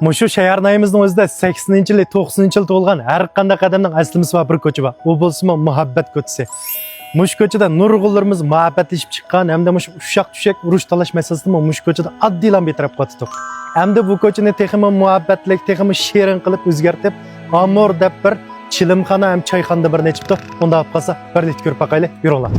Muşu şehirnayımızın özde 80. yılı 90. yıl to'lgan har qanday qadamning aslimiz va bir ko'cha bor. U bo'lsa muhabbat ko'chasi. Mush ko'chada nurg'ullarimiz muhabbatlashib chiqqan hamda mush ushaq-tushak urush talash masalasida mush ko'chada oddilan betaraf qotdik. Hamda bu ko'chani texmi muhabbatlik, texmi shirin qilib o'zgartib, amor deb bir chilimxona ham choyxonada bir nechibdi. Unda olib qolsa birlikda ko'rib boqaylik. Yuringlar.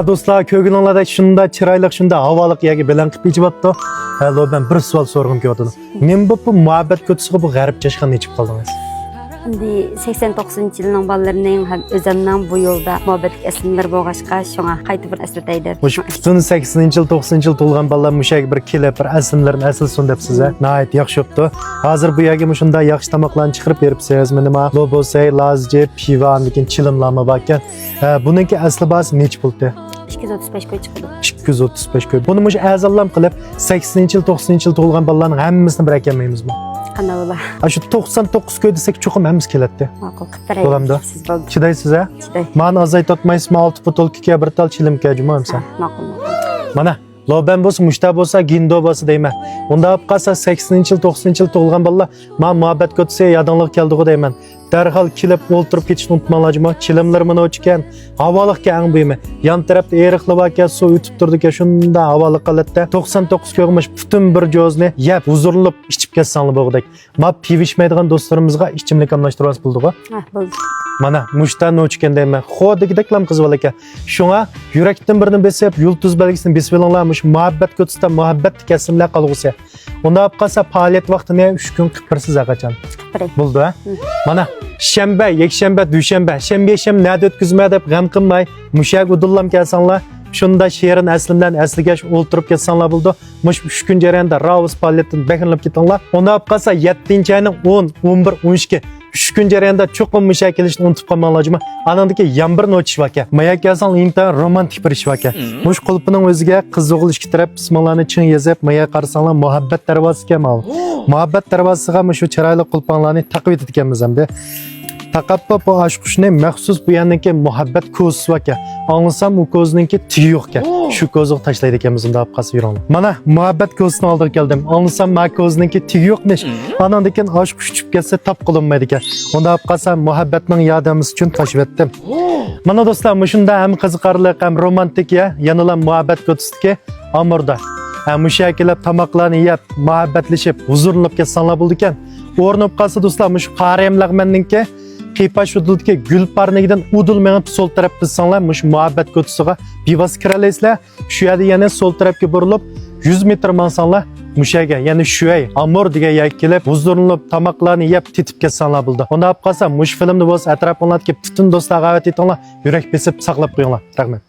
Do'stlar, ko'ngilinglarda shunda chiroyli, shunda havolik yerga bilan qilib ichibdi. Hello, ben bir savol so'ragim keldi. Men bu muhabbat ko'chasiga bu g'arib chashqan nechib qoldingiz? Endi 89-yilning bolalarining ham o'zimning bu yo'lda muhabbatlik aslimlar bo'lg'achqa shunga qaytib bir eslataydi. Butun 80-yil, 90-yil to'lgan bolalar mushak bir kelib bir aslimlarni asilsin deb sizga nihoyat yaxshi yo'qdi. Hozir bu yerga shunday yaxshi tamoqlarni chiqarib beribsiz. Nima lobosay, lazje, piva, lekin chilimlama bor ekan. Buningki asli basi nech bo'ldi? 235 ko'y chiqdi. 235 ko'y. Buni mush azallam qilib 80-yil, 90-yil to'lgan bolalarning hammasini bir ekanmaymizmi? Qanday bo'lar? Shu 99 ko'y desak cho'qim hammasi keladi. Ma'qul, qilib Bo'lamda. siz bo'ldi. Chidaysiz a? Chiday. Mani azaytotmaysizmi 6 butolkaga bir tal chilimga jumo'msa. Ma'qul. Mana loban bo'lsa, mushta bo'lsa, gindo bo'lsa deyman. Unda olib qolsa 80-yil, 90-yil to'lgan bolalar men muhabbat ko'tsa yadonlik keldi-ku deyman. Darhol kelib o'ltirib ketishni unutmanglarmi? Chilimlar mana o'chgan, havolikka ang buymi. Yon tarafda eriqli baka suv o'tib turdi-ku, shunda havolik holatda 99 ko'g'mish butun bir jo'zni yeb, huzurlanib ichib ketsanglar bo'g'dak. Men pivishmaydigan do'stlarimizga ichimlik almashtirib bo'ldi-ku. Ha, bo'ldi. Mana mushtan o'chgan deyman. Xodikdaklam qiz bola ekan. Shunga yurakdan birini besib, yulduz belgisini besib olinglar, mush muhabbat ko'tsida muhabbat kasimlar qolg'usi. Unda olib qolsa faoliyat vaqtini 3 kun qilib qachon. Bo'ldi ha? Mana shanba, yakshanba, dushanba, shanba nada o'tkazma deb g'am qilmay, mushak udullam kelsanglar, shunda she'rin aslimdan asliga o'ltirib ketsanglar bo'ldi. Mush 3 kun jarayonida ravus faoliyatdan bekinib ketinglar. Unda olib qolsa 7-ayning 10, 11, 12 3 kun jarayonida cho'qim mushak kelishni unutib qolmanglarmi? Anandagi yomg'irni o'tish vaka. Mayak kelsang inta romantik bir ish vaka. Mush qulpining o'ziga qiz o'g'il ishga taraf bismillohni chin yozib, mayak qarsanglar muhabbat darvozasiga mal. Muhabbat darvozasiga shu chiroyli qulpanlarni taqib etganmiz hamda. Taqabba bu aşquşni maxsus bu yandagi muhabbat ko'zi vaka. Anglasam u ko'zninki tigi yo'q ekan. Shu ko'zni tashlaydi ekanmiz unda olib qolsa yuringlar. Mana muhabbat ko'zini oldirib keldim. Anglasam ma ko'zninki tigi yo'qmish. Anandikin aşquş tushib ketsa tap qilinmaydi ekan. Unda olib qolsam muhabbatning yordamimiz uchun tashib etdim. Mana do'stlar, shunda ham qiziqarli, ham romantik ya, yanıla muhabbat ko'zisidagi amurda. Mushakilab tamoqlarni yeb, muhabbatlashib, huzurlanib ketsanglar bo'ldi ekan. O'rnib qolsa do'stlar, shu qariyamlag'manninki Qiypash hududidagi gul parnigidan udul menib sol taraf qilsanglar, mush muhabbat ko'chasiga bevos kiralaysizlar. Shu yerda yana sol tarafga burilib 100 metr mansanglar, mushaga, ya'ni shuay, amor degan yerga kelib, huzurlanib tamoqlarni yeb, tetib ketsanglar bo'ldi. Unda olib qolsa, mush filmni bo'lsa atrofinglardagi butun do'stlarga da'vat etinglar, yurak besib saqlab qo'yinglar. Rahmat.